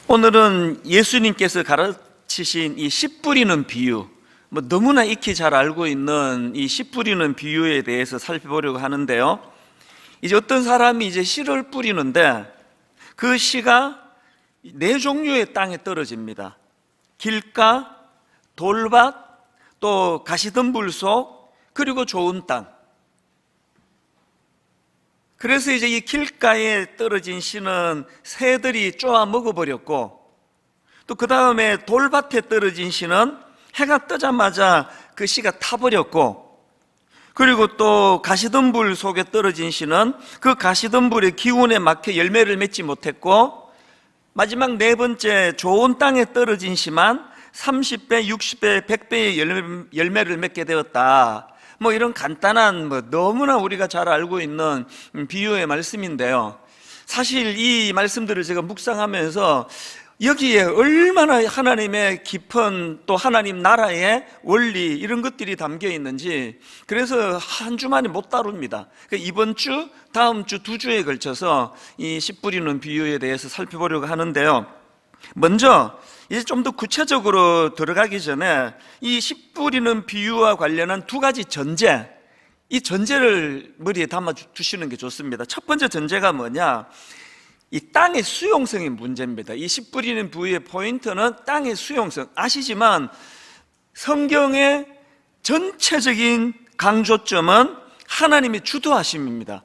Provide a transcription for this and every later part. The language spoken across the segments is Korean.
오늘은 예수님께서 가르치신 이 씨 뿌리는 비유, 너무나 익히 잘 알고 있는 이 씨 뿌리는 비유에 대해서 살펴보려고 하는데요. 이제 어떤 사람이 이제 씨를 뿌리는데 그 씨가 네 종류의 땅에 떨어집니다. 길가, 돌밭, 또 가시덤불 속, 그리고 좋은 땅. 그래서 이제 이 길가에 떨어진 씨는 새들이 쪼아 먹어버렸고, 또 그 다음에 돌밭에 떨어진 씨는 해가 뜨자마자 그 씨가 타버렸고, 그리고 또 가시덤불 속에 떨어진 씨는 그 가시덤불의 기운에 막혀 열매를 맺지 못했고, 마지막 네 번째 좋은 땅에 떨어진 씨만 30배, 60배, 100배의 열매를 맺게 되었다. 이런 간단한 너무나 우리가 잘 알고 있는 비유의 말씀인데요. 사실 이 말씀들을 제가 묵상하면서 여기에 얼마나 하나님의 깊은 또 하나님 나라의 원리 이런 것들이 담겨 있는지, 그래서 한 주만에 못 다룹니다. 이번 주, 다음 주 두 주에 걸쳐서 이 씨 뿌리는 비유에 대해서 살펴보려고 하는데요. 먼저 이제 좀 더 구체적으로 들어가기 전에 이 씨 뿌리는 비유와 관련한 두 가지 전제, 이 전제를 머리에 담아 두시는 게 좋습니다. 첫 번째 전제가 뭐냐? 이 땅의 수용성의 문제입니다. 이 씨 뿌리는 비유의 포인트는 땅의 수용성. 아시지만 성경의 전체적인 강조점은 하나님의 주도하심입니다.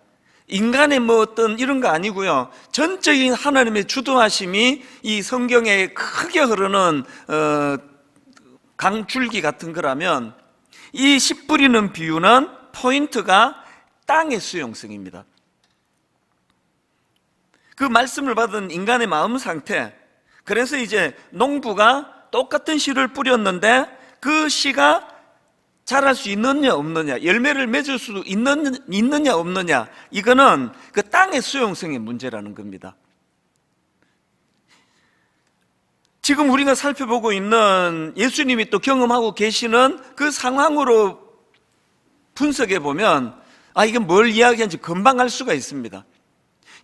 인간의 어떤 이런 거 아니고요. 전적인 하나님의 주도하심이 이 성경에 크게 흐르는 강줄기 같은 거라면, 이 씨 뿌리는 비유는 포인트가 땅의 수용성입니다. 그 말씀을 받은 인간의 마음 상태, 그래서 이제 농부가 똑같은 씨를 뿌렸는데 그 씨가 자랄 수 있느냐 없느냐, 열매를 맺을 수 있느냐 없느냐, 이거는 그 땅의 수용성의 문제라는 겁니다. 지금 우리가 살펴보고 있는 예수님이 또 경험하고 계시는 그 상황으로 분석해 보면 이게 뭘 이야기하는지 금방 알 수가 있습니다.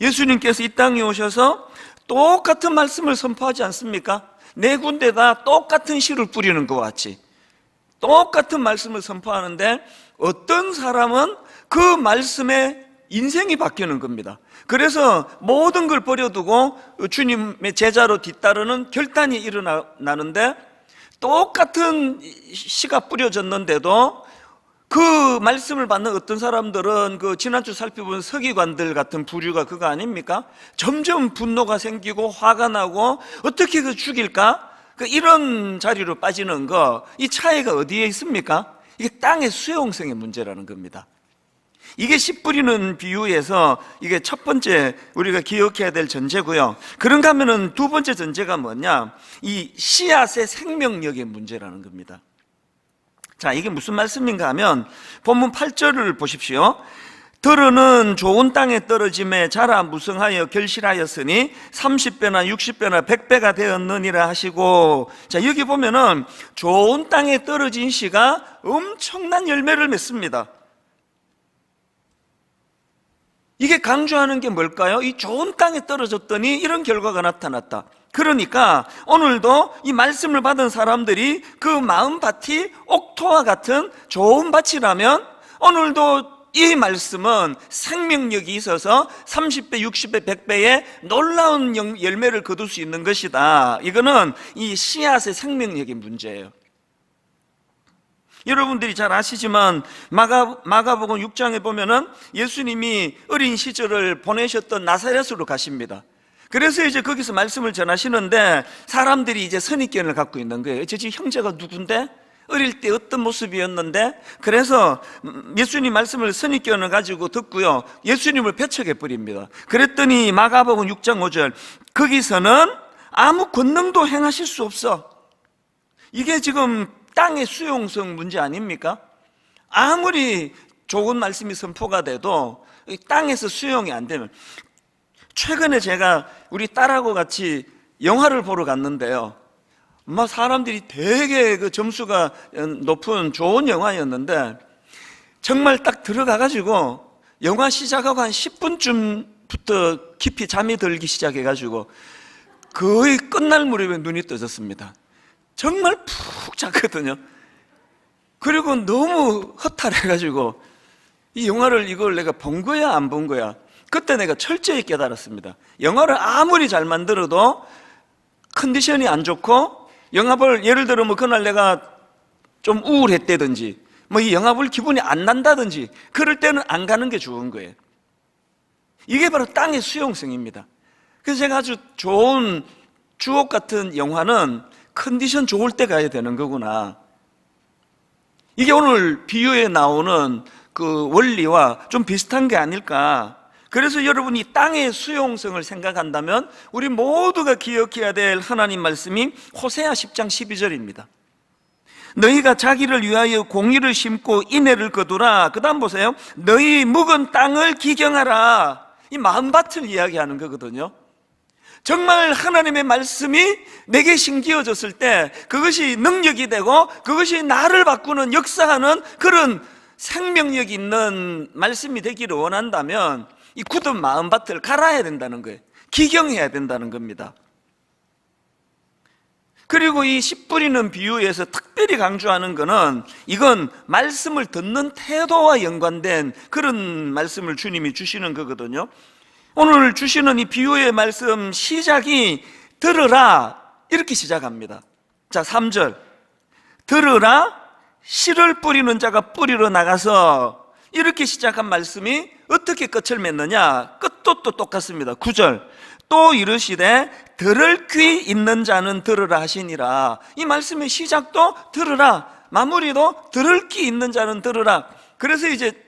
예수님께서 이 땅에 오셔서 똑같은 말씀을 선포하지 않습니까? 네 군데다 똑같은 씨를 뿌리는 것 같이 똑같은 말씀을 선포하는데, 어떤 사람은 그 말씀에 인생이 바뀌는 겁니다. 그래서 모든 걸 버려두고 주님의 제자로 뒤따르는 결단이 일어나는데, 똑같은 씨가 뿌려졌는데도 그 말씀을 받는 어떤 사람들은 그 지난주 살펴본 서기관들 같은 부류가 그거 아닙니까? 점점 분노가 생기고 화가 나고 어떻게 죽일까? 이런 자리로 빠지는 거, 이 차이가 어디에 있습니까? 이게 땅의 수용성의 문제라는 겁니다. 이게 씨 뿌리는 비유에서 이게 첫 번째 우리가 기억해야 될 전제고요. 그런가 하면은 두 번째 전제가 뭐냐? 이 씨앗의 생명력의 문제라는 겁니다. 자, 이게 무슨 말씀인가 하면 본문 8절을 보십시오. 들어는 좋은 땅에 떨어짐에 자라 무성하여 결실하였으니 30배나 60배나 100배가 되었느니라 하시고, 자, 여기 보면은 좋은 땅에 떨어진 씨가 엄청난 열매를 맺습니다. 이게 강조하는 게 뭘까요? 이 좋은 땅에 떨어졌더니 이런 결과가 나타났다. 그러니까 오늘도 이 말씀을 받은 사람들이 그 마음밭이 옥토와 같은 좋은 밭이라면, 오늘도 이 말씀은 생명력이 있어서 30배, 60배, 100배의 놀라운 열매를 거둘 수 있는 것이다. 이거는 이 씨앗의 생명력의 문제예요. 여러분들이 잘 아시지만 마가복음 6장에 보면은 예수님이 어린 시절을 보내셨던 나사렛으로 가십니다. 그래서 이제 거기서 말씀을 전하시는데 사람들이 이제 선입견을 갖고 있는 거예요. 저 지금 형제가 누군데? 어릴 때 어떤 모습이었는데? 그래서 예수님 말씀을 선입견을 가지고 듣고요, 예수님을 배척해 버립니다. 그랬더니 마가복음 6장 5절, 거기서는 아무 권능도 행하실 수 없어. 이게 지금 땅의 수용성 문제 아닙니까? 아무리 좋은 말씀이 선포가 돼도 땅에서 수용이 안 되면, 최근에 제가 우리 딸하고 같이 영화를 보러 갔는데요, 사람들이 되게 그 점수가 높은 좋은 영화였는데, 정말 딱 들어가가지고 영화 시작하고 한 10분쯤부터 깊이 잠이 들기 시작해가지고 거의 끝날 무렵에 눈이 떠졌습니다. 정말 푹 잤거든요. 그리고 너무 허탈해가지고 이 영화를 이걸 내가 본 거야 안 본 거야, 그때 내가 철저히 깨달았습니다. 영화를 아무리 잘 만들어도 컨디션이 안 좋고 영화 볼, 예를 들어 뭐 그날 내가 좀 우울했다든지 뭐 이 영화 볼 기분이 안 난다든지 그럴 때는 안 가는 게 좋은 거예요. 이게 바로 땅의 수용성입니다. 그래서 제가 아주 좋은 주옥 같은 영화는 컨디션 좋을 때 가야 되는 거구나. 이게 오늘 비유에 나오는 그 원리와 좀 비슷한 게 아닐까. 그래서 여러분이 땅의 수용성을 생각한다면 우리 모두가 기억해야 될 하나님 말씀이 호세아 10장 12절입니다. 너희가 자기를 위하여 공의를 심고 인애를 거두라. 그 다음 보세요. 너희 묵은 땅을 기경하라. 이 마음밭을 이야기하는 거거든요. 정말 하나님의 말씀이 내게 심기어졌을 때 그것이 능력이 되고 그것이 나를 바꾸는, 역사하는 그런 생명력 있는 말씀이 되기를 원한다면 이 굳은 마음밭을 갈아야 된다는 거예요. 기경해야 된다는 겁니다. 그리고 이 씨 뿌리는 비유에서 특별히 강조하는 것은 이건 말씀을 듣는 태도와 연관된 그런 말씀을 주님이 주시는 거거든요. 오늘 주시는 이 비유의 말씀 시작이 들으라 이렇게 시작합니다. 자, 3절 들으라, 씨를 뿌리는 자가 뿌리러 나가서, 이렇게 시작한 말씀이 어떻게 끝을 맺느냐? 끝도 또 똑같습니다. 9절 또 이르시되 들을 귀 있는 자는 들으라 하시니라. 이 말씀의 시작도 들으라, 마무리도 들을 귀 있는 자는 들으라. 그래서 이제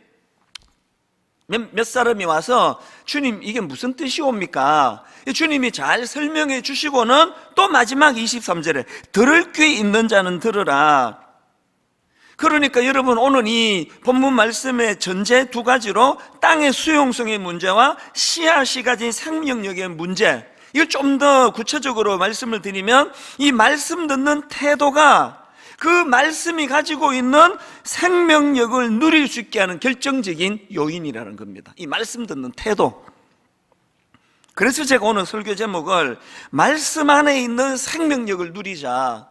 몇 사람이 와서 주님 이게 무슨 뜻이옵니까? 주님이 잘 설명해 주시고는 또 마지막 23절에 들을 귀 있는 자는 들으라. 그러니까 여러분 오늘 이 본문 말씀의 전제 두 가지로 땅의 수용성의 문제와 씨앗이 가진 생명력의 문제, 이걸 좀 더 구체적으로 말씀을 드리면 이 말씀 듣는 태도가 그 말씀이 가지고 있는 생명력을 누릴 수 있게 하는 결정적인 요인이라는 겁니다. 이 말씀 듣는 태도. 그래서 제가 오늘 설교 제목을 말씀 안에 있는 생명력을 누리자.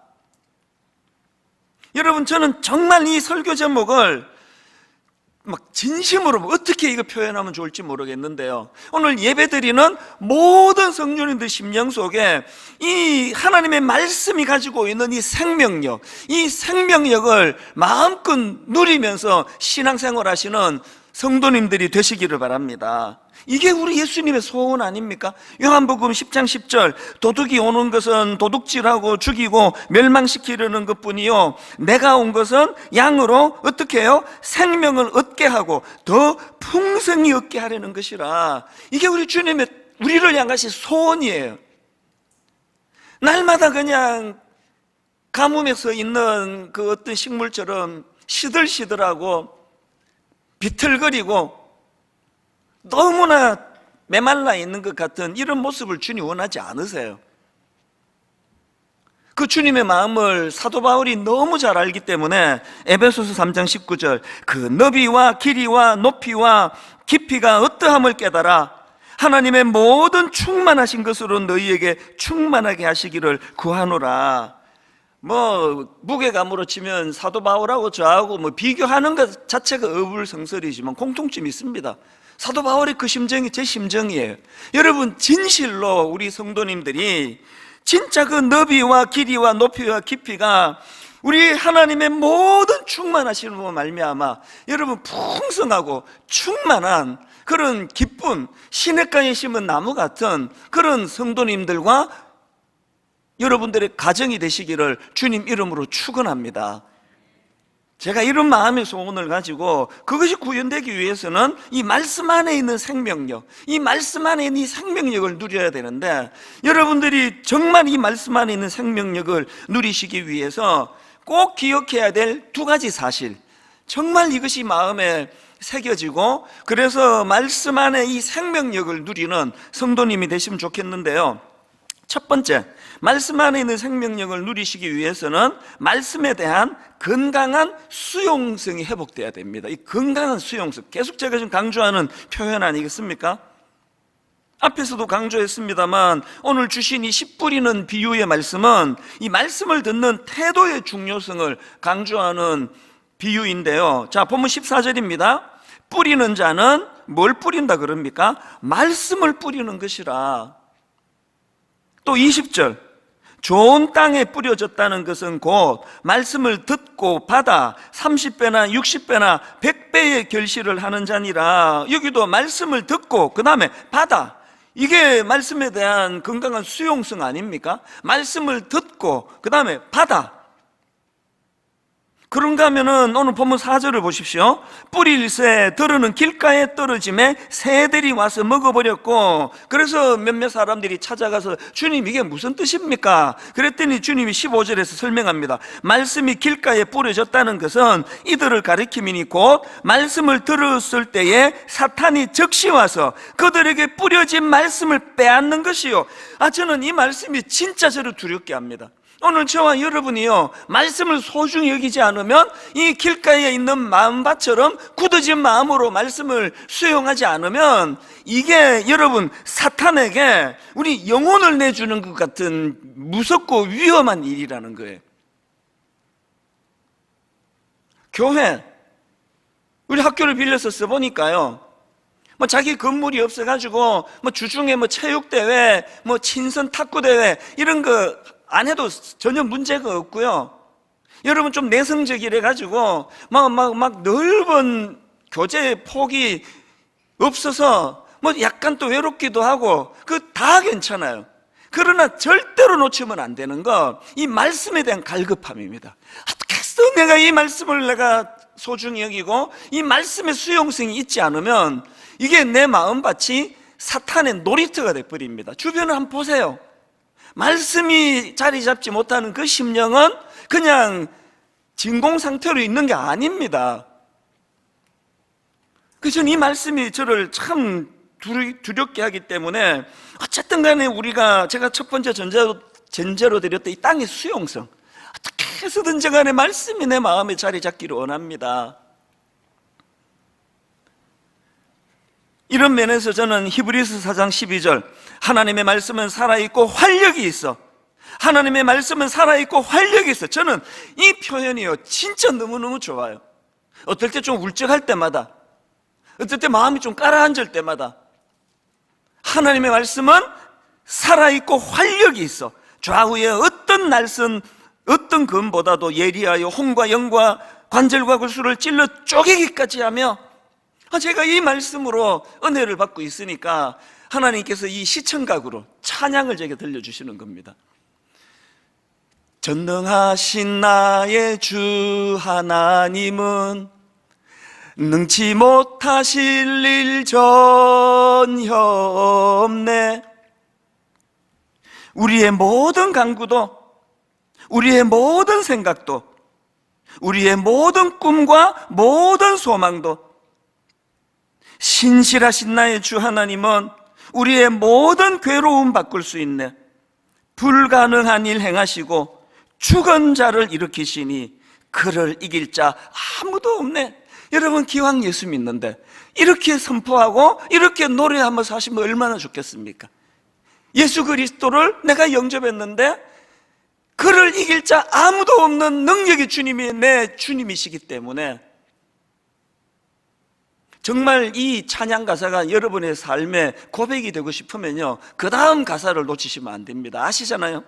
여러분 저는 정말 이 설교 제목을 막 진심으로 어떻게 이거 표현하면 좋을지 모르겠는데요, 오늘 예배드리는 모든 성도님들 심령 속에 이 하나님의 말씀이 가지고 있는 이 생명력, 이 생명력을 마음껏 누리면서 신앙생활 하시는 성도님들이 되시기를 바랍니다. 이게 우리 예수님의 소원 아닙니까? 요한복음 10장 10절 도둑이 오는 것은 도둑질하고 죽이고 멸망시키려는 것뿐이요 내가 온 것은 양으로 어떻게 해요? 생명을 얻게 하고 더 풍성히 얻게 하려는 것이라. 이게 우리 주님의 우리를 향하신 소원이에요. 날마다 그냥 가뭄에서 있는 그 어떤 식물처럼 시들시들하고 비틀거리고 너무나 메말라 있는 것 같은 이런 모습을 주님 원하지 않으세요. 그 주님의 마음을 사도 바울이 너무 잘 알기 때문에 에베소서 3장 19절 그 너비와 길이와 높이와 깊이가 어떠함을 깨달아 하나님의 모든 충만하신 것으로 너희에게 충만하게 하시기를 구하노라. 뭐 무게감으로 치면 사도 바울하고 저하고 뭐 비교하는 것 자체가 어불성설이지만 공통점이 있습니다. 사도 바울의 그 심정이 제 심정이에요. 여러분 진실로 우리 성도님들이 진짜 그 너비와 길이와 높이와 깊이가 우리 하나님의 모든 충만하심으로 말미암아 여러분 풍성하고 충만한 그런 기쁨, 시냇가에 심은 나무 같은 그런 성도님들과 여러분들의 가정이 되시기를 주님 이름으로 축원합니다. 제가 이런 마음의 소원을 가지고 그것이 구현되기 위해서는 이 말씀 안에 있는 생명력, 이 말씀 안에 있는 이 생명력을 누려야 되는데 여러분들이 정말 이 말씀 안에 있는 생명력을 누리시기 위해서 꼭 기억해야 될 두 가지 사실, 정말 이것이 마음에 새겨지고 그래서 말씀 안에 이 생명력을 누리는 성도님이 되시면 좋겠는데요, 첫 번째, 말씀 안에 있는 생명력을 누리시기 위해서는 말씀에 대한 건강한 수용성이 회복돼야 됩니다. 이 건강한 수용성, 계속 제가 지금 강조하는 표현 아니겠습니까? 앞에서도 강조했습니다만 오늘 주신 이 씨 뿌리는 비유의 말씀은 이 말씀을 듣는 태도의 중요성을 강조하는 비유인데요. 자, 본문 14절입니다. 뿌리는 자는 뭘 뿌린다 그럽니까? 말씀을 뿌리는 것이라. 또 20절, 좋은 땅에 뿌려졌다는 것은 곧 말씀을 듣고 받아 30배나 60배나 100배의 결실을 하는 자니라. 여기도 말씀을 듣고 그 다음에 받아, 이게 말씀에 대한 건강한 수용성 아닙니까? 말씀을 듣고 그 다음에 받아. 그런가 하면은 오늘 본문 4절을 보십시오. 뿌릴새 들으는 길가에 떨어짐에 새들이 와서 먹어버렸고, 그래서 몇몇 사람들이 찾아가서 주님 이게 무슨 뜻입니까? 그랬더니 주님이 15절에서 설명합니다. 말씀이 길가에 뿌려졌다는 것은 이들을 가리킴이니 곧 말씀을 들었을 때에 사탄이 즉시 와서 그들에게 뿌려진 말씀을 빼앗는 것이요. 저는 이 말씀이 진짜 저를 두렵게 합니다. 오늘 저와 여러분이요, 말씀을 소중히 여기지 않으면 이 길가에 있는 마음밭처럼 굳어진 마음으로 말씀을 수용하지 않으면 이게 여러분 사탄에게 우리 영혼을 내주는 것 같은 무섭고 위험한 일이라는 거예요. 교회, 우리 학교를 빌려서 써보니까요, 자기 건물이 없어가지고 주중에 체육대회, 친선 탁구대회 이런 거 안 해도 전혀 문제가 없고요. 여러분 좀 내성적이래 가지고 막 넓은 교재 폭이 없어서 약간 또 외롭기도 하고 그 다 괜찮아요. 그러나 절대로 놓치면 안 되는 거, 이 말씀에 대한 갈급함입니다. 어떻게 해서 내가 이 말씀을 내가 소중히 여기고 이 말씀의 수용성이 있지 않으면 이게 내 마음밭이 사탄의 놀이터가 돼버립니다. 주변을 한번 보세요. 말씀이 자리 잡지 못하는 그 심령은 그냥 진공 상태로 있는 게 아닙니다. 그래서 이 말씀이 저를 참 두렵게 하기 때문에 어쨌든 간에 제가 첫 번째 전제로 드렸던 이 땅의 수용성, 어떻게 해서든지 간에 말씀이 내 마음에 자리 잡기를 원합니다. 이런 면에서 저는 히브리서 4장 12절, 하나님의 말씀은 살아있고 활력이 있어. 하나님의 말씀은 살아있고 활력이 있어. 저는 이 표현이요, 진짜 너무너무 좋아요. 어떨 때 좀 울적할 때마다, 어떨 때 마음이 좀 가라앉을 때마다 하나님의 말씀은 살아있고 활력이 있어. 좌우에 어떤 날선, 어떤 검보다도 예리하여 혼과 영과 관절과 골수를 찔러 쪼개기까지 하며, 제가 이 말씀으로 은혜를 받고 있으니까 하나님께서 이 시청각으로 찬양을 제게 들려주시는 겁니다. 전능하신 나의 주 하나님은 능치 못하실 일 전혀 없네. 우리의 모든 간구도, 우리의 모든 생각도, 우리의 모든 꿈과 모든 소망도 신실하신 나의 주 하나님은 우리의 모든 괴로움 바꿀 수 있네. 불가능한 일 행하시고 죽은 자를 일으키시니 그를 이길 자 아무도 없네. 여러분, 기왕 예수 믿는데 이렇게 선포하고 이렇게 노래하면서 사시면 얼마나 좋겠습니까? 예수 그리스도를 내가 영접했는데 그를 이길 자 아무도 없는 능력의 주님이 내 주님이시기 때문에 정말 이 찬양 가사가 여러분의 삶의 고백이 되고 싶으면요, 그 다음 가사를 놓치시면 안 됩니다. 아시잖아요?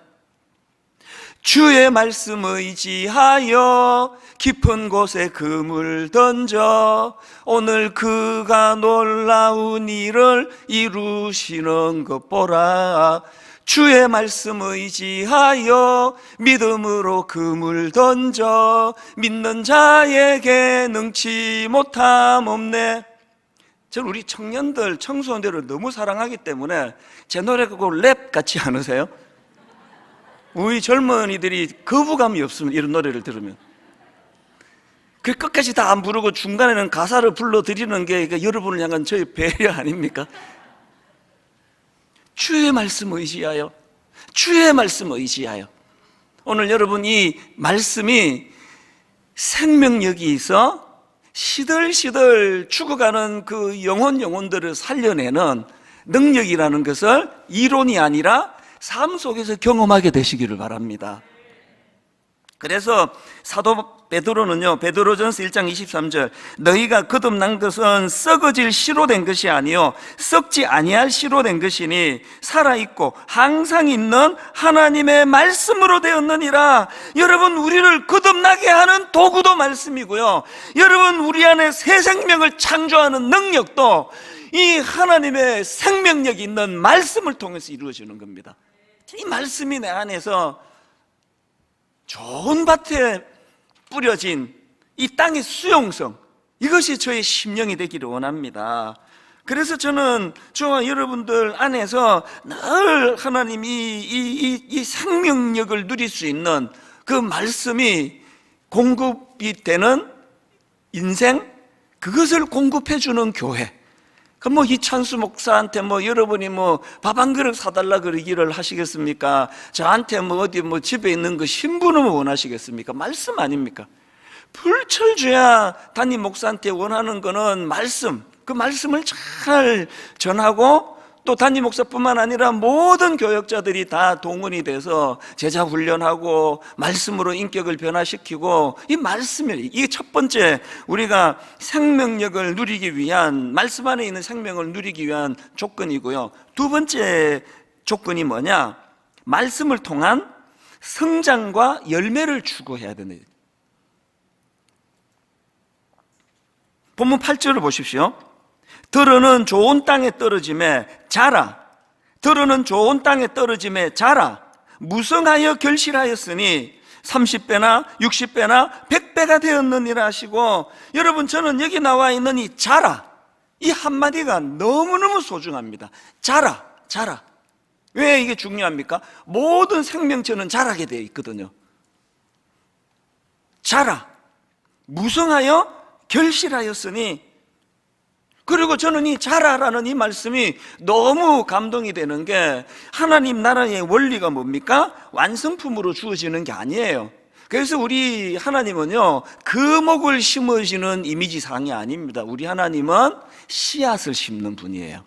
주의 말씀 의지하여 깊은 곳에 그물 던져 오늘 그가 놀라운 일을 이루시는 것 보라. 주의 말씀 의지하여 믿음으로 그물 던져 믿는 자에게 능치 못함 없네. 저는 우리 청년들, 청소년들을 너무 사랑하기 때문에 제 노래가 랩 같지 않으세요? 우리 젊은이들이 거부감이 없으면 이런 노래를 들으면 그 끝까지 다 안 부르고 중간에는 가사를 불러드리는 게 여러분을 향한 저의 배려 아닙니까? 주의 말씀 의지하여, 주의 말씀 의지하여. 오늘 여러분 이 말씀이 생명력이 있어 시들시들 죽어가는 그 영혼들을 살려내는 능력이라는 것을 이론이 아니라 삶 속에서 경험하게 되시기를 바랍니다. 그래서 사도 베드로는요, 베드로전서 1장 23절, 너희가 거듭난 것은 썩어질 씨로 된 것이 아니요 썩지 아니할 씨로 된 것이니 살아있고 항상 있는 하나님의 말씀으로 되었느니라. 여러분, 우리를 거듭나게 하는 도구도 말씀이고요, 여러분, 우리 안에 새 생명을 창조하는 능력도 이 하나님의 생명력이 있는 말씀을 통해서 이루어지는 겁니다. 이 말씀이 내 안에서 좋은 밭에 뿌려진 이 땅의 수용성, 이것이 저의 심령이 되기를 원합니다. 그래서 저는 저와 여러분들 안에서 늘 하나님이 이 생명력을 누릴 수 있는 그 말씀이 공급이 되는 인생, 그것을 공급해 주는 교회. 이찬수 목사한테 여러분이 밥 한 그릇 사달라 그러기를 하시겠습니까? 저한테 어디 집에 있는 거 신부는 원하시겠습니까? 말씀 아닙니까? 불철주야 담임 목사한테 원하는 거는 말씀, 그 말씀을 잘 전하고, 또 담임 목사뿐만 아니라 모든 교역자들이 다 동원이 돼서 제자 훈련하고 말씀으로 인격을 변화시키고, 이 말씀이, 이게 첫 번째 우리가 생명력을 누리기 위한, 말씀 안에 있는 생명을 누리기 위한 조건이고요. 두 번째 조건이 뭐냐? 말씀을 통한 성장과 열매를 추구해야 되는. 본문 8절을 보십시오. 들어는 좋은 땅에 떨어짐에 자라. 들어는 좋은 땅에 떨어짐에 자라. 무성하여 결실하였으니 30배나 60배나 100배가 되었느니라 하시고, 여러분, 저는 여기 나와 있는 이 자라, 이 한마디가 너무너무 소중합니다. 자라, 자라. 왜 이게 중요합니까? 모든 생명체는 자라게 되어 있거든요. 자라. 무성하여 결실하였으니. 그리고 저는 이 자라라는 이 말씀이 너무 감동이 되는 게, 하나님 나라의 원리가 뭡니까? 완성품으로 주어지는 게 아니에요. 그래서 우리 하나님은요, 거목을 심어주는 이미지상이 아닙니다. 우리 하나님은 씨앗을 심는 분이에요.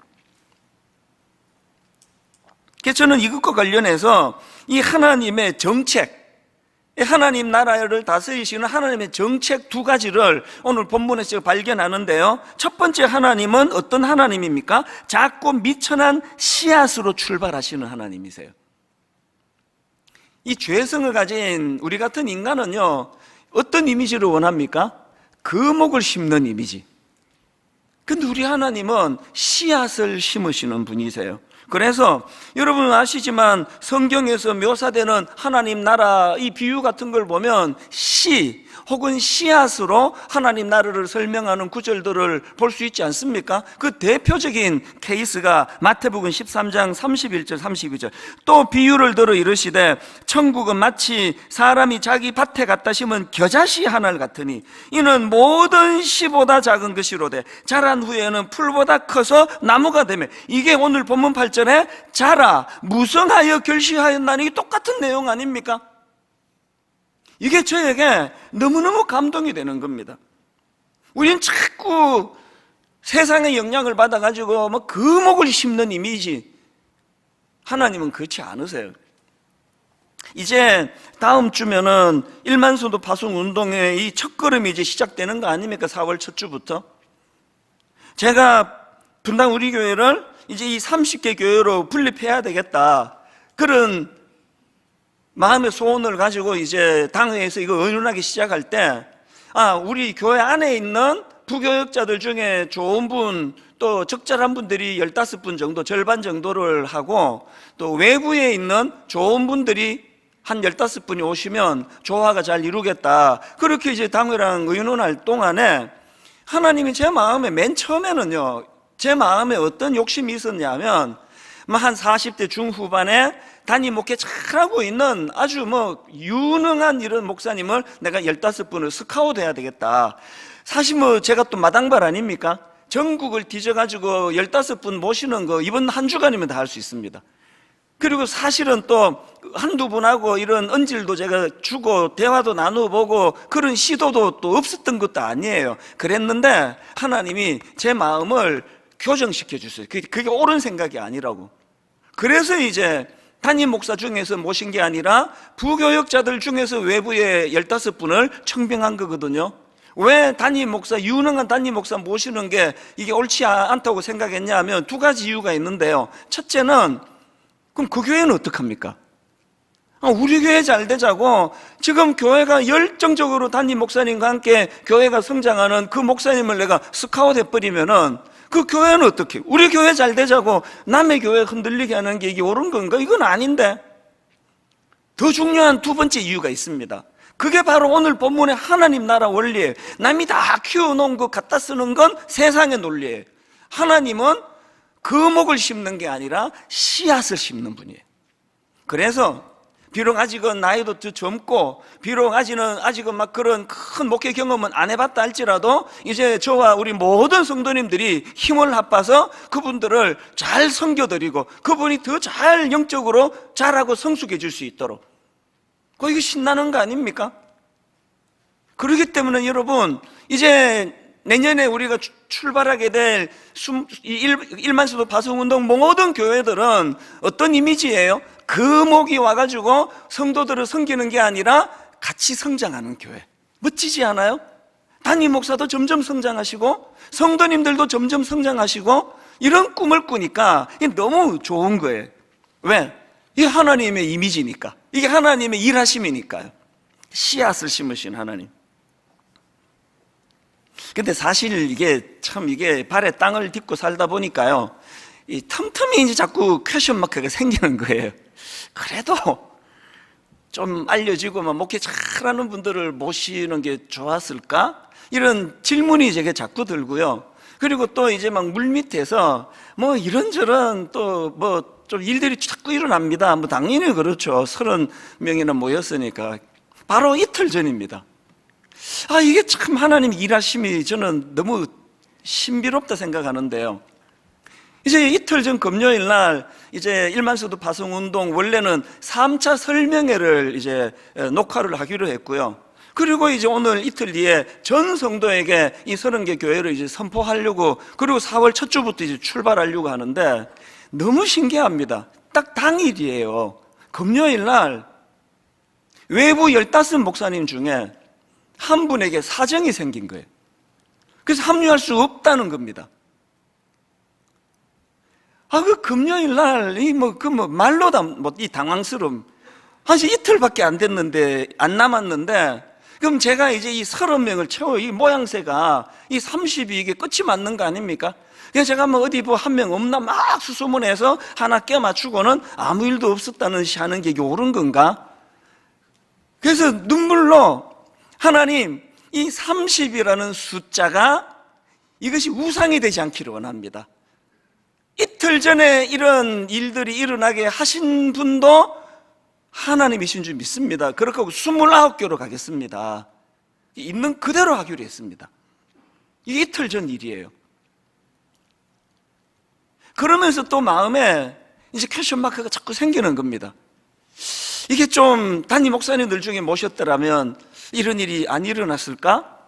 그래서 저는 이것과 관련해서 이 하나님의 정책, 하나님 나라를 다스리시는 하나님의 정책 두 가지를 오늘 본문에서 발견하는데요, 첫 번째 하나님은 어떤 하나님입니까? 작고 미천한 씨앗으로 출발하시는 하나님이세요. 이 죄성을 가진 우리 같은 인간은요, 어떤 이미지를 원합니까? 거목을 심는 이미지. 근데 우리 하나님은 씨앗을 심으시는 분이세요. 그래서 여러분 아시지만 성경에서 묘사되는 하나님 나라 이 비유 같은 걸 보면 씨 혹은 씨앗으로 하나님 나라를 설명하는 구절들을 볼 수 있지 않습니까? 그 대표적인 케이스가 마태복음 13장 31절 32절. 또 비유를 들어 이르시되 천국은 마치 사람이 자기 밭에 갖다 심은 겨자씨 하나를 같으니 이는 모든 씨보다 작은 것이로되 자란 후에는 풀보다 커서 나무가 되며. 이게 오늘 본문 8절에 자라 무성하여 결실하였나니 똑같은 내용 아닙니까? 이게 저에게 너무너무 감동이 되는 겁니다. 우린 자꾸 세상의 영향을 받아가지고 거목을 심는 이미지. 하나님은 그렇지 않으세요. 이제 다음 주면은 1만 소도 파송 운동의 이 첫걸음이 이제 시작되는 거 아닙니까? 4월 첫 주부터. 제가 분당 우리 교회를 이제 이 30개 교회로 분립해야 되겠다, 그런 마음의 소원을 가지고 이제 당회에서 이거 의논하기 시작할 때, 우리 교회 안에 있는 부교역자들 중에 좋은 분, 또 적절한 분들이 15분 정도, 절반 정도를 하고, 또 외부에 있는 좋은 분들이 한 15분이 오시면 조화가 잘 이루겠다. 그렇게 이제 당회랑 의논할 동안에 하나님이 제 마음에, 맨 처음에는요, 제 마음에 어떤 욕심이 있었냐면, 한 40대 중후반에 담임 목회 잘하고 있는 아주 유능한 이런 목사님을 내가 15분을 스카우트 해야 되겠다. 사실 제가 또 마당발 아닙니까? 전국을 뒤져가지고 15분 모시는 거 이번 한 주간이면 다 할 수 있습니다. 그리고 사실은 또 한두 분하고 이런 언질도 제가 주고 대화도 나눠보고 그런 시도도 또 없었던 것도 아니에요. 그랬는데 하나님이 제 마음을 교정시켜 주세요. 그게 옳은 생각이 아니라고. 그래서 이제 담임 목사 중에서 모신 게 아니라 부교역자들 중에서 외부에 15분을 청빙한 거거든요. 왜 담임 목사, 유능한 담임 목사 모시는 게 이게 옳지 않다고 생각했냐 하면 두 가지 이유가 있는데요. 첫째는 그럼 그 교회는 어떡합니까? 우리 교회 잘 되자고 지금 교회가 열정적으로 담임 목사님과 함께 교회가 성장하는 그 목사님을 내가 스카웃 해버리면은 그 교회는 어떻게? 우리 교회 잘 되자고 남의 교회 흔들리게 하는 게 이게 옳은 건가? 이건 아닌데. 더 중요한 두 번째 이유가 있습니다. 그게 바로 오늘 본문의 하나님 나라 원리예요. 남이 다 키워놓은 거 갖다 쓰는 건 세상의 논리예요. 하나님은 거목을 심는 게 아니라 씨앗을 심는 분이에요. 그래서 비록 아직은 나이도 더 젊고 비록 아직은 막 그런 큰 목회 경험은 안 해봤다 할지라도 이제 저와 우리 모든 성도님들이 힘을 합해서 그분들을 잘 섬겨드리고 그분이 더 잘 영적으로 자라고 성숙해 질 수 있도록 이게 신나는 거 아닙니까? 그렇기 때문에 여러분 이제 내년에 우리가 출발하게 될 1만수도 파송운동 모든 교회들은 어떤 이미지예요? 거목이 와가지고 성도들을 섬기는 게 아니라 같이 성장하는 교회. 멋지지 않아요? 담임 목사도 점점 성장하시고 성도님들도 점점 성장하시고 이런 꿈을 꾸니까 이게 너무 좋은 거예요. 왜? 이게 하나님의 이미지니까. 이게 하나님의 일하심이니까요. 씨앗을 심으신 하나님. 근데 사실 이게 발에 땅을 딛고 살다 보니까요, 이 틈틈이 이제 자꾸 퀘션 마크가 생기는 거예요. 그래도 좀 알려지고 목회 잘하는 분들을 모시는 게 좋았을까? 이런 질문이 제게 자꾸 들고요. 그리고 또 이제 막 물밑에서 이런저런 또 좀 일들이 자꾸 일어납니다. 당연히 그렇죠. 30명이나 모였으니까. 바로 이틀 전입니다. 이게 참 하나님 일하심이 저는 너무 신비롭다 생각하는데요. 이제 이틀 전 금요일 날 이제 1만수도 파송운동 원래는 3차 설명회를 이제 녹화를 하기로 했고요. 그리고 이제 오늘 이틀 뒤에 전 성도에게 이 30개 교회를 이제 선포하려고 그리고 4월 첫 주부터 이제 출발하려고 하는데 너무 신기합니다. 딱 당일이에요. 금요일 날 외부 15목사님 중에 한 분에게 사정이 생긴 거예요. 그래서 합류할 수 없다는 겁니다. 그 금요일 날, 말로 이 당황스러움. 사실 이틀밖에 안 됐는데, 안 남았는데, 그럼 제가 이제 이 30명을 채워, 이 모양새가 이 30이 이게 끝이 맞는 거 아닙니까? 그래서 제가 어디 한 명 없나 막 수소문해서 하나 껴 맞추고는 아무 일도 없었다는 시 하는 게 이게 옳은 건가? 그래서 눈물로 하나님, 이 30이라는 숫자가 이것이 우상이 되지 않기를 원합니다. 이틀 전에 이런 일들이 일어나게 하신 분도 하나님이신 줄 믿습니다. 그렇게 하고 29교로 가겠습니다. 있는 그대로 하기로 했습니다. 이게 이틀 전 일이에요. 그러면서 또 마음에 이제 퀘션 마크가 자꾸 생기는 겁니다. 이게 좀 담임 목사님들 중에 모셨더라면 이런 일이 안 일어났을까?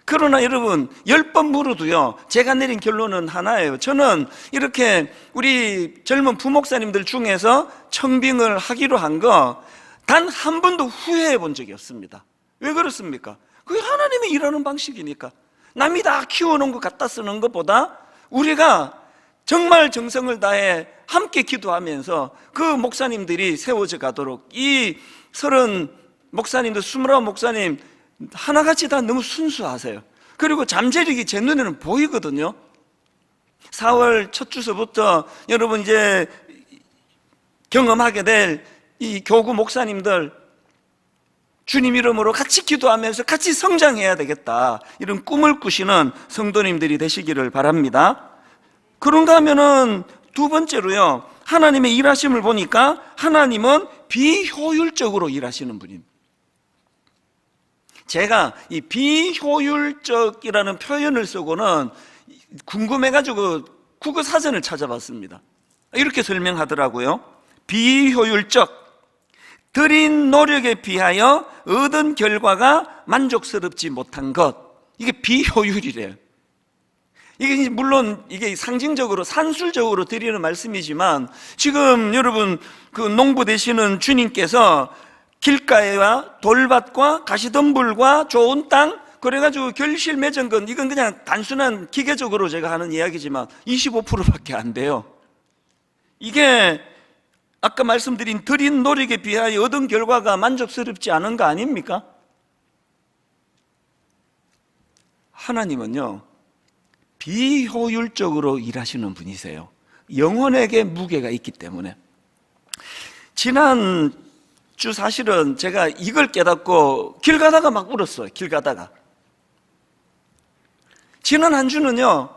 그러나 여러분 10번 물어도요 제가 내린 결론은 하나예요. 저는 이렇게 우리 젊은 부목사님들 중에서 청빙을 하기로 한 거 단 한 번도 후회해 본 적이 없습니다. 왜 그렇습니까? 그게 하나님이 일하는 방식이니까. 남이 다 키워놓은 거 갖다 쓰는 것보다 우리가 정말 정성을 다해 함께 기도하면서 그 목사님들이 세워져 가도록 이 30 목사님들 29 목사님 하나같이 다 너무 순수하세요. 그리고 잠재력이 제 눈에는 보이거든요. 4월 첫 주서부터 여러분 이제 경험하게 될 이 교구 목사님들 주님 이름으로 같이 기도하면서 같이 성장해야 되겠다 이런 꿈을 꾸시는 성도님들이 되시기를 바랍니다. 그런가 하면은 두 번째로요 하나님의 일하심을 보니까 하나님은 비효율적으로 일하시는 분입니다. 제가 이 비효율적이라는 표현을 쓰고는 궁금해가지고 국어 사전을 찾아봤습니다. 이렇게 설명하더라고요. 비효율적, 들인 노력에 비하여 얻은 결과가 만족스럽지 못한 것, 이게 비효율이래요. 이게 물론 이게 상징적으로 산술적으로 드리는 말씀이지만, 지금 여러분 그 농부 되시는 주님께서 길가에와 돌밭과 가시덤불과 좋은 땅, 그래가지고 결실 맺은 건, 이건 그냥 단순한 기계적으로 제가 하는 이야기지만 25%밖에 안 돼요. 이게 아까 말씀드린 드린 노력에 비하여 얻은 결과가 만족스럽지 않은 거 아닙니까? 하나님은요, 비효율적으로 일하시는 분이세요. 영혼에게 무게가 있기 때문에. 지난 주 사실은 제가 이걸 깨닫고 길 가다가 막 울었어요. 길 가다가. 지난 한 주는요,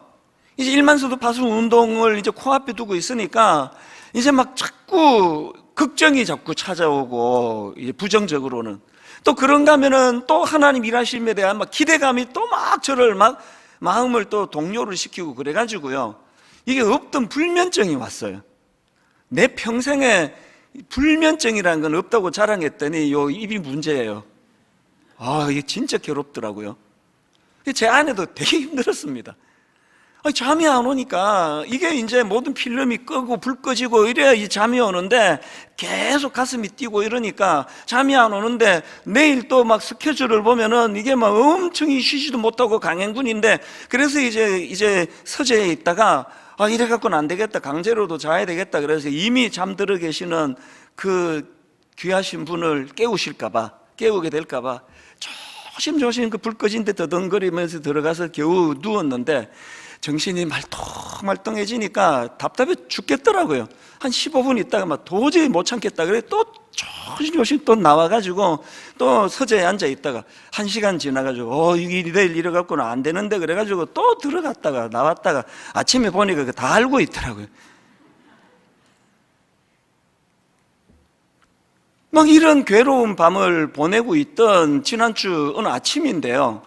이제 일만서도 파송 운동을 이제 코앞에 두고 있으니까 이제 막 자꾸 걱정이 자꾸 찾아오고, 이제 부정적으로는 또 그런가 하면은 또 하나님 일하심에 대한 막 기대감이 또 막 저를 막 마음을 또 동요를 시키고 그래가지고요, 이게 없던 불면증이 왔어요. 내 평생에 불면증이라는 건 없다고 자랑했더니 요 입이 문제예요. 이게 진짜 괴롭더라고요. 제 아내도 되게 힘들었습니다. 잠이 안 오니까, 이게 이제 모든 필름이 끄고 불 꺼지고 이래야 이 잠이 오는데 계속 가슴이 뛰고 이러니까 잠이 안 오는데, 내일 또 막 스케줄을 보면은 이게 막 엄청 쉬지도 못하고 강행군인데, 그래서 이제 서재에 있다가 이래갖고는 안 되겠다, 강제로도 자야 되겠다, 그래서 이미 잠들어 계시는 그 귀하신 분을 깨우게 될까봐 조심조심 그 불 꺼진 데 더덩거리면서 들어가서 겨우 누웠는데, 정신이 말똥말똥해지니까 답답해 죽겠더라고요. 한 15분 있다가 막 도저히 못 참겠다 그래 또 조심조심 또 나와가지고 또 서재에 앉아 있다가 1시간 지나가지고 내일 이래갖고는 안 되는데, 그래가지고 또 들어갔다가 나왔다가 아침에 보니까 다 알고 있더라고요. 막 이런 괴로운 밤을 보내고 있던 지난주 어느 아침인데요,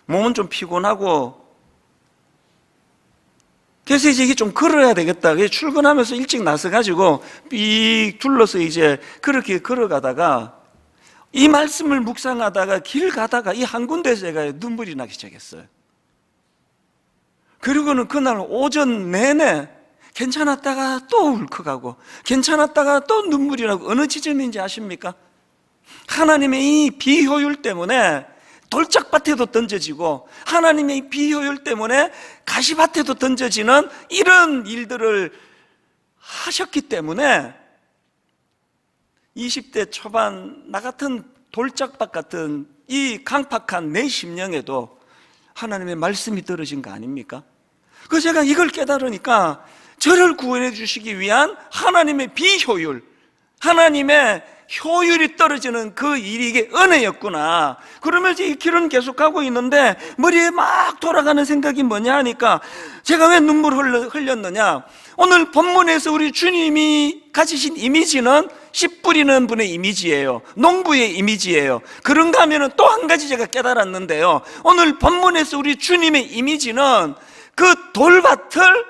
몸은 좀 피곤하고, 그래서 이제 이게 좀 걸어야 되겠다. 그래서 출근하면서 일찍 나서가지고 삐 둘러서 이제 그렇게 걸어가다가 이 말씀을 묵상하다가 길 가다가 이 한 군데서 제가 눈물이 나기 시작했어요. 그리고는 그날 오전 내내 괜찮았다가 또 울컥하고, 괜찮았다가 또 눈물이 나고. 어느 지점인지 아십니까? 하나님의 이 비효율 때문에 돌짝밭에도 던져지고, 하나님의 이 비효율 때문에 가시밭에도 던져지는 이런 일들을 하셨기 때문에 20대 초반 나 같은 돌짝밭 같은 이 강팍한 내 심령에도 하나님의 말씀이 떨어진 거 아닙니까? 그래서 제가 이걸 깨달으니까 저를 구원해 주시기 위한 하나님의 비효율, 하나님의 효율이 떨어지는 그 일이 이게 은혜였구나. 그러면서 이 길은 계속하고 있는데 머리에 막 돌아가는 생각이 뭐냐 하니까, 제가 왜 눈물을 흘렸느냐, 오늘 본문에서 우리 주님이 가지신 이미지는 씨 뿌리는 분의 이미지예요. 농부의 이미지예요. 그런가 하면 또 한 가지 제가 깨달았는데요, 오늘 본문에서 우리 주님의 이미지는 그 돌밭을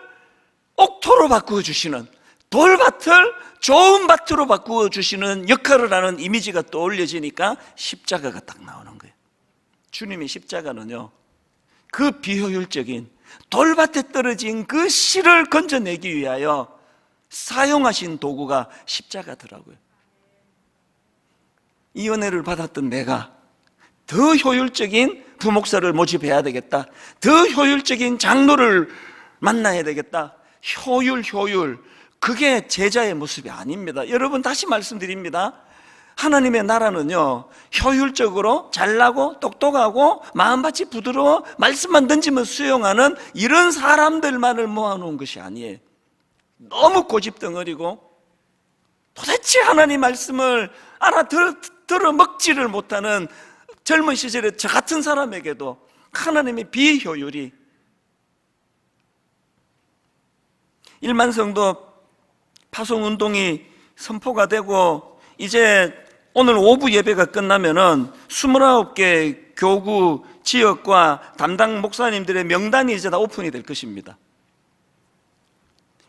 옥토로 바꾸어 주시는, 돌밭을 좋은 밭으로 바꾸어 주시는 역할을 하는 이미지가 떠올려지니까 십자가가 딱 나오는 거예요. 주님의 십자가는요, 그 비효율적인 돌밭에 떨어진 그 씨를 건져내기 위하여 사용하신 도구가 십자가더라고요. 이 은혜를 받았던 내가 더 효율적인 부목사를 모집해야 되겠다, 더 효율적인 장로를 만나야 되겠다. 효율, 그게 제자의 모습이 아닙니다. 여러분, 다시 말씀드립니다. 하나님의 나라는요, 효율적으로 잘나고 똑똑하고 마음밭이 부드러워 말씀만 던지면 수용하는 이런 사람들만을 모아놓은 것이 아니에요. 너무 고집덩어리고 도대체 하나님 말씀을 알아들어 먹지를 못하는 젊은 시절에 저 같은 사람에게도 하나님의 비효율이, 일만성도 파송운동이 선포가 되고 이제 오늘 오후 예배가 끝나면은 29개 교구 지역과 담당 목사님들의 명단이 이제 다 오픈이 될 것입니다.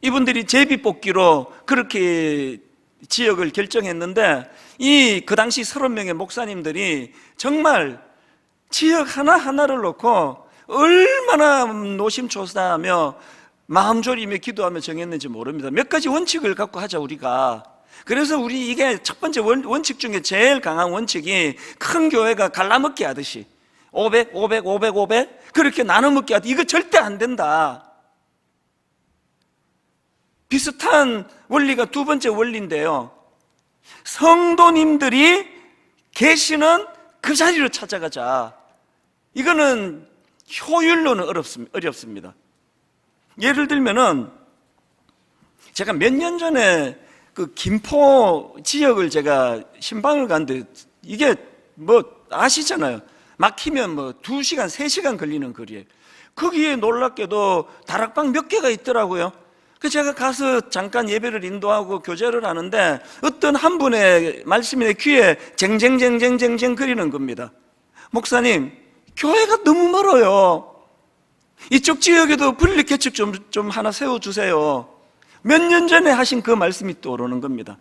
이분들이 제비뽑기로 그렇게 지역을 결정했는데, 그 당시 30명의 목사님들이 정말 지역 하나하나를 놓고 얼마나 노심초사하며 마음 졸이며 기도하며 정했는지 모릅니다. 몇 가지 원칙을 갖고 하자 우리가. 그래서 우리 이게 첫 번째 원칙 중에 제일 강한 원칙이 큰 교회가 갈라먹기 하듯이 500, 500, 500, 500 그렇게 나눠먹기 하듯이 이거 절대 안 된다. 비슷한 원리가 두 번째 원리인데요, 성도님들이 계시는 그 자리로 찾아가자. 이거는 효율로는 어렵습니다. 예를 들면은 제가 몇 년 전에 그 김포 지역을 제가 신방을 갔는데, 이게 뭐 아시잖아요. 막히면 뭐 2시간, 3시간 걸리는 거리에, 거기에 놀랍게도 다락방 몇 개가 있더라고요. 그래서 제가 가서 잠깐 예배를 인도하고 교제를 하는데 어떤 한 분의 말씀이 내 귀에 쟁쟁쟁쟁쟁쟁 거리는 겁니다. 목사님, 교회가 너무 멀어요. 이쪽 지역에도 분리 개척 좀 하나 세워주세요. 몇 년 전에 하신 그 말씀이 떠오르는 겁니다.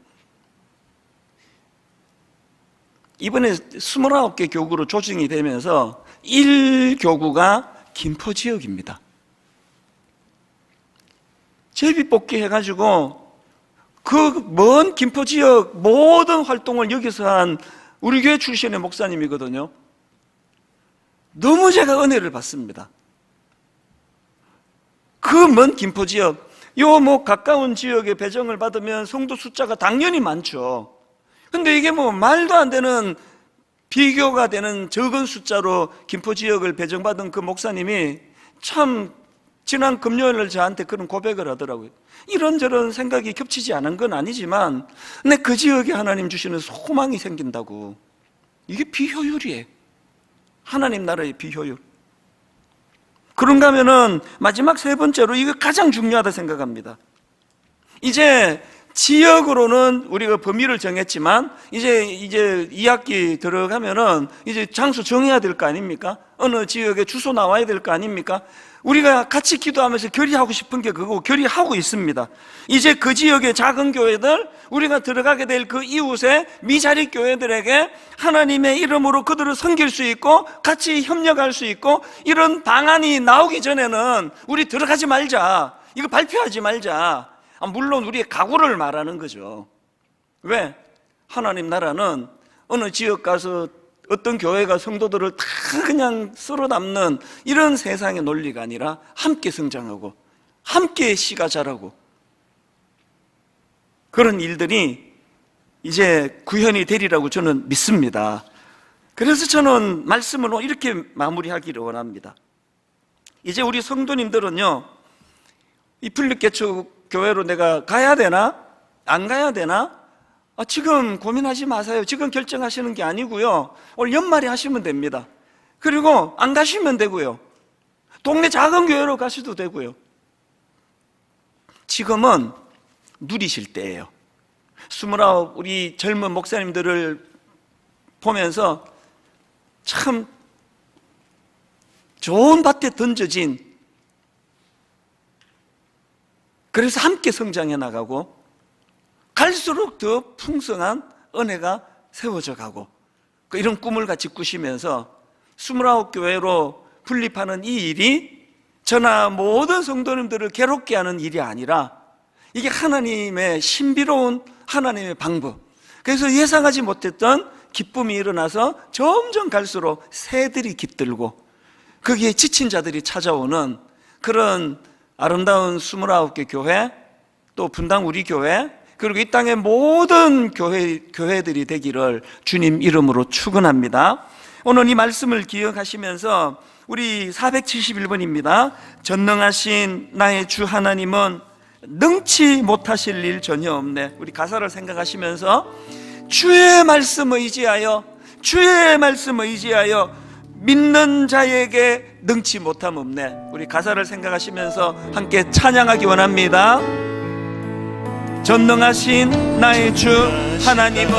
이번에 29개 교구로 조정이 되면서 1교구가 김포 지역입니다. 제비뽑기 해가지고 그 먼 김포 지역 모든 활동을 여기서 한 우리 교회 출신의 목사님이거든요. 너무 제가 은혜를 받습니다. 그 먼 김포 지역, 요 뭐 가까운 지역에 배정을 받으면 성도 숫자가 당연히 많죠. 근데 이게 뭐 말도 안 되는, 비교가 되는 적은 숫자로 김포 지역을 배정받은 그 목사님이 참 지난 금요일날 저한테 그런 고백을 하더라고요. 이런저런 생각이 겹치지 않은 건 아니지만 근데 그 지역에 하나님 주시는 소망이 생긴다고. 이게 비효율이에요. 하나님 나라의 비효율. 그런가 하면은 마지막 세 번째로, 이거 가장 중요하다 생각합니다. 이제 지역으로는 우리가 범위를 정했지만 이제 2학기 들어가면은 이제 장소 정해야 될 거 아닙니까? 어느 지역에 주소 나와야 될 거 아닙니까? 우리가 같이 기도하면서 결의하고 싶은 게 그거고 결의하고 있습니다. 이제 그 지역의 작은 교회들, 우리가 들어가게 될 그 이웃의 미자리 교회들에게 하나님의 이름으로 그들을 섬길 수 있고 같이 협력할 수 있고, 이런 방안이 나오기 전에는 우리 들어가지 말자, 이거 발표하지 말자. 물론 우리의 각오를 말하는 거죠. 왜? 하나님 나라는 어느 지역 가서 어떤 교회가 성도들을 다 그냥 쓸어 담는 이런 세상의 논리가 아니라 함께 성장하고 함께 씨가 자라고, 그런 일들이 이제 구현이 되리라고 저는 믿습니다. 그래서 저는 말씀을 이렇게 마무리하기를 원합니다. 이제 우리 성도님들은요, 이 분립개척 교회로 내가 가야 되나? 안 가야 되나? 지금 고민하지 마세요. 지금 결정하시는 게 아니고요, 올 연말에 하시면 됩니다. 그리고 안 가시면 되고요, 동네 작은 교회로 가셔도 되고요. 지금은 누리실 때예요. 29 우리 젊은 목사님들을 보면서 참 좋은 밭에 던져진, 그래서 함께 성장해 나가고 갈수록 더 풍성한 은혜가 세워져 가고, 이런 꿈을 같이 꾸시면서 29교회로 분립하는 이 일이 저나 모든 성도님들을 괴롭게 하는 일이 아니라 이게 하나님의 신비로운 하나님의 방법, 그래서 예상하지 못했던 기쁨이 일어나서 점점 갈수록 새들이 깃들고 거기에 지친 자들이 찾아오는 그런 아름다운 29개 교회, 또 분당 우리 교회, 그리고 이 땅의 모든 교회들이 되기를 주님 이름으로 축원합니다. 오늘 이 말씀을 기억하시면서 우리 471번입니다. 전능하신 나의 주 하나님은 능치 못하실 일 전혀 없네. 우리 가사를 생각하시면서 주의 말씀을 의지하여, 주의 말씀을 의지하여 믿는 자에게 능치 못함 없네. 우리 가사를 생각하시면서 함께 찬양하기 원합니다. 전능하신 나의 주 하나님은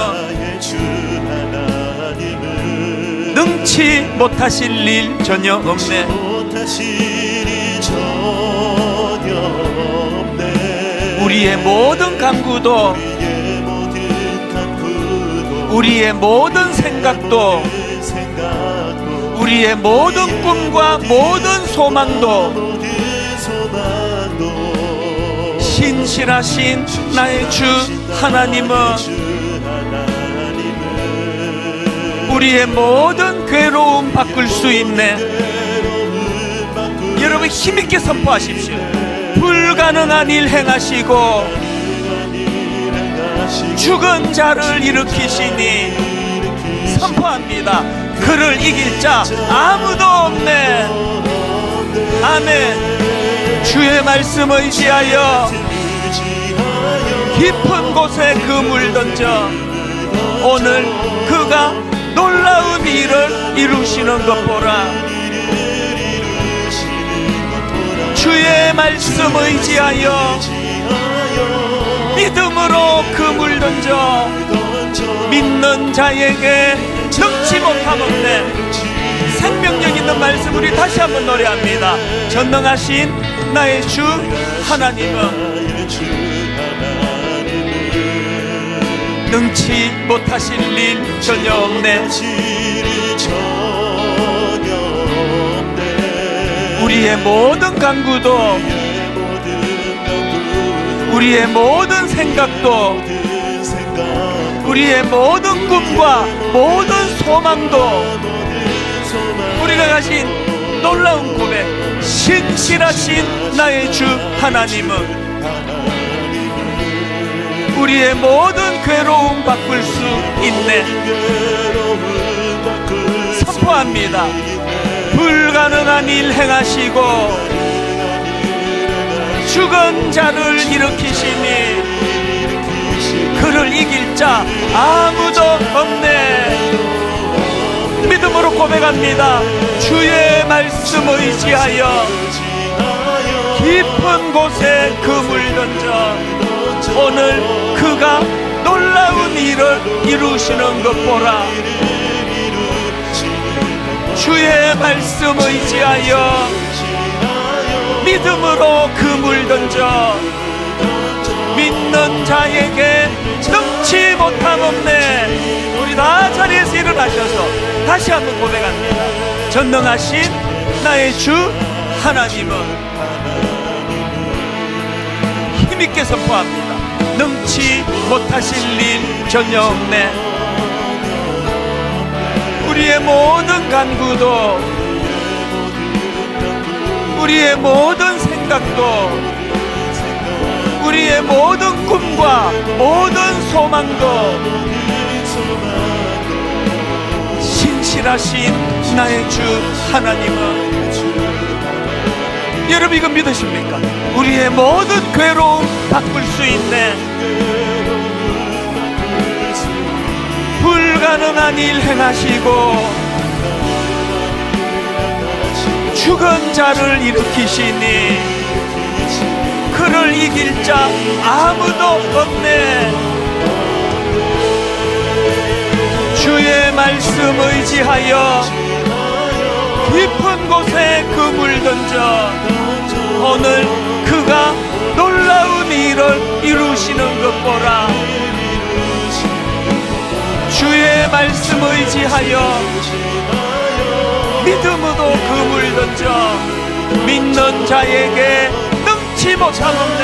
능치 못하실 일 전혀 없네. 우리의 모든 간구도, 우리의 모든 생각도, 우리의 모든 꿈과 모든 소망도 신실하신 나의 주 하나님은 우리의 모든 괴로움 바꿀 수 있네. 여러분 힘있게 선포하십시오. 불가능한 일 행하시고 죽은 자를 일으키시니 선포합니다. 그를 이길 자 아무도 없네. 아멘. 주의 말씀 의지하여 깊은 곳에 그물 던져 오늘 그가 놀라운 일을 이루시는 것 보라. 주의 말씀 의지하여 믿음으로 그물 던져 믿는 자에게 능치 못함 없네. 생명력 있는 말씀 우리 다시 한번 노래합니다. 전능하신 나의 주 하나님은 능치 못하실 일 전혀 없네. 우리의 모든 간구도 우리의 모든 생각도 우리의 모든 꿈과 모든 소망도 우리가 가진 놀라운 고백, 신실하신 나의 주 하나님은 우리의 모든 괴로움 바꿀 수 있네. 선포합니다. 불가능한 일 행하시고 죽은 자를 일으키시니 그를 이길 자 아무도 없네. 믿음으로 고백합니다. 주의 말씀 의지하여 깊은 곳에 그물 던져 오늘 그가 놀라운 일을 이루시는 것 보라. 주의 말씀 의지하여 믿음으로 그물 던져 믿는 자에게 능치 못함 없네. 우리 다 자리에서 일어나셔서 다시 한번 고백합니다. 전능하신 나의 주 하나님은 힘있게 선포합니다. 능치 못하실 일 전혀 없네. 우리의 모든 간구도 우리의 모든 생각도 우리의 모든 꿈과 모든 소망도 신실하신 나의 주 하나님은 여러분 이거 믿으십니까? 우리의 모든 괴로움 바꿀 수 있네. 불가능한 일 행하시고 죽은 자를 일으키시니 그를 이길 자 아무도 없네. 주의 말씀 의지하여 깊은 곳에 그물 던져 오늘 그가 놀라운 일을 이루시는 것 보라. 주의 말씀 의지하여 믿음으로 그물 던져 믿는 자에게 능치 못함 없네.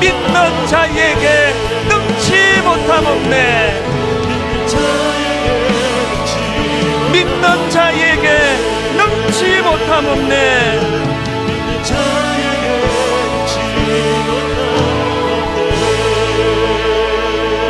믿는 자에게 능치 못함 없네. 믿는 자에게 능치 못함 없네.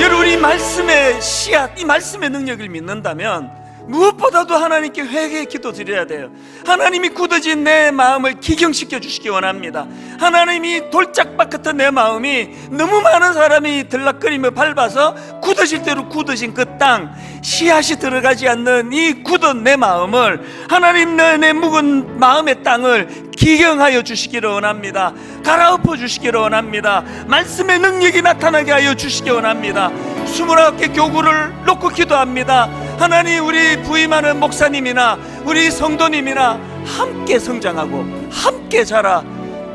여러분 이 말씀의 씨앗, 이 말씀의 능력을 믿는다면 무엇보다도 하나님께 회개의 기도 드려야 돼요. 하나님이 굳어진 내 마음을 기경시켜 주시기 원합니다. 하나님이 돌짝밭 같은 내 마음이 너무 많은 사람이 들락거리며 밟아서 굳어질 대로 굳어진 그 땅, 씨앗이 들어가지 않는 이 굳은 내 마음을 하나님 내 묵은 마음의 땅을 기경하여 주시기를 원합니다. 갈아엎어 주시기를 원합니다. 말씀의 능력이 나타나게 하여 주시기 원합니다. 29개 교구를 놓고 기도합니다. 하나님 우리 부임하는 목사님이나 우리 성도님이나 함께 성장하고 함께 자라.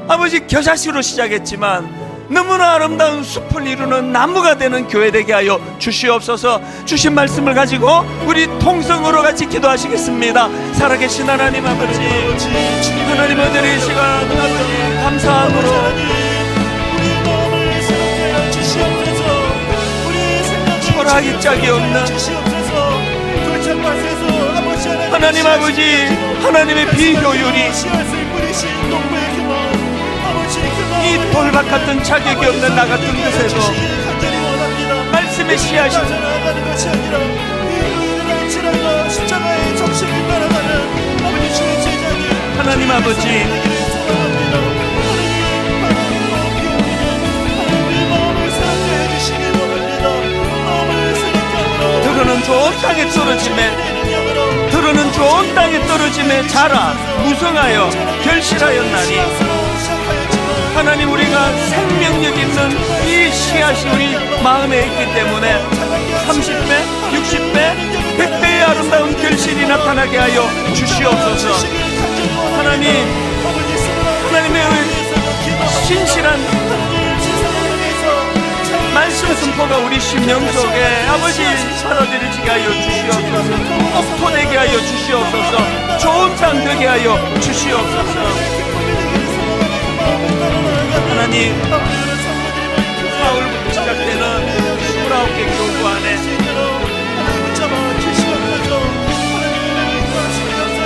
아버지 겨자씨로 시작했지만 너무나 아름다운 숲을 이루는 나무가 되는 교회 되게 하여 주시옵소서. 주신 말씀을 가지고 우리 통성으로 같이 기도하시겠습니다. 살아계신 하나님 아버지, 하나님 오늘의 시간 아버지 감사함으로 초라하기 짝이 없는 하나님 아버지, 하나님의 비효율이 이 돌박 같은 자격이 없는 나 같은 것에도 말씀의 씨앗이 하나님 아버지, 들어는 좋은 땅에 떨어짐에, 들어는 좋은 땅에 떨어짐에 자라 무성하여 결실하였나니 하나님, 우리가 생명력 있는 이 씨앗이 우리 마음에 있기 때문에 30배, 60배, 100배의 아름다운 결실이 나타나게 하여 주시옵소서. 하나님, 하나님의 신실한 말씀 선포가 우리 심령 속에 아버지 받아들이게 하여 주시옵소서. 옥토되게 하여 주시옵소서. 좋은 땅 되게 하여 주시옵소서. 하나님, 4월부터 시작되는 29개 교구 안에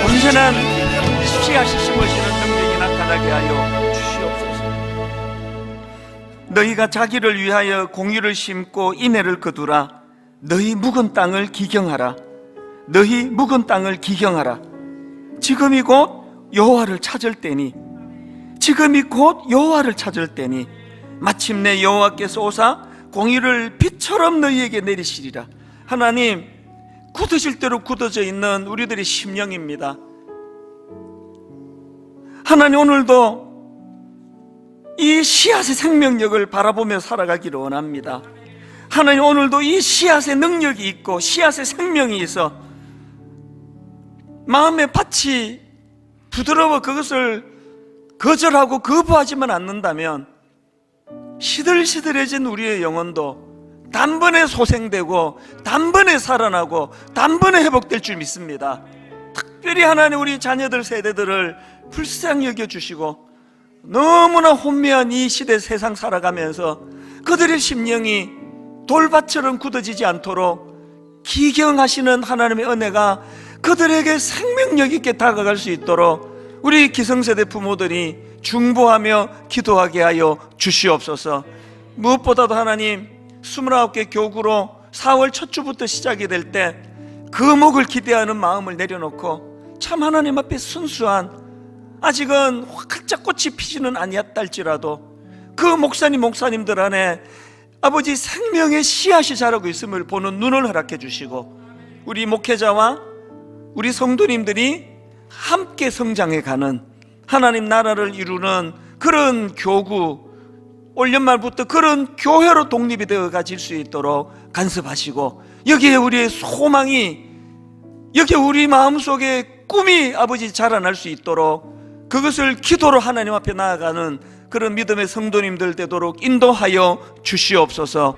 온전한 씨앗이 심어지는 능력이 나타나게 하여 주시옵소서. 너희가 자기를 위하여 공의를 심고 인애를 거두라. 너희 묵은 땅을 기경하라. 너희 묵은 땅을 기경하라. 지금이 곧 여호와를 찾을 때니, 지금이 곧 여호와를 찾을 때니 마침내 여호와께서 오사 공의를 빛처럼 너희에게 내리시리라. 하나님, 굳어질 대로 굳어져 있는 우리들의 심령입니다. 하나님, 오늘도 이 씨앗의 생명력을 바라보며 살아가기를 원합니다. 하나님, 오늘도 이 씨앗의 능력이 있고 씨앗의 생명이 있어 마음의 밭이 부드러워 그것을 거절하고 거부하지만 않는다면 시들시들해진 우리의 영혼도 단번에 소생되고 단번에 살아나고 단번에 회복될 줄 믿습니다. 특별히 하나님, 우리 자녀들 세대들을 불쌍히 여겨주시고 너무나 혼미한 이 시대 세상 살아가면서 그들의 심령이 돌밭처럼 굳어지지 않도록 기경하시는 하나님의 은혜가 그들에게 생명력 있게 다가갈 수 있도록 우리 기성세대 부모들이 중보하며 기도하게 하여 주시옵소서. 무엇보다도 하나님, 29개 교구로 4월 첫 주부터 시작이 될 때 그 목을 기대하는 마음을 내려놓고 참 하나님 앞에 순수한, 아직은 활짝 꽃이 피지는 아니었달지라도 그 목사님들 안에 아버지 생명의 씨앗이 자라고 있음을 보는 눈을 허락해 주시고 우리 목회자와 우리 성도님들이 함께 성장해가는 하나님 나라를 이루는 그런 교구, 올 연말부터 그런 교회로 독립이 되어 가질 수 있도록 간섭하시고 여기에 우리의 소망이, 여기에 우리 마음속에 꿈이 아버지 자라날 수 있도록 그것을 기도로 하나님 앞에 나아가는 그런 믿음의 성도님들 되도록 인도하여 주시옵소서.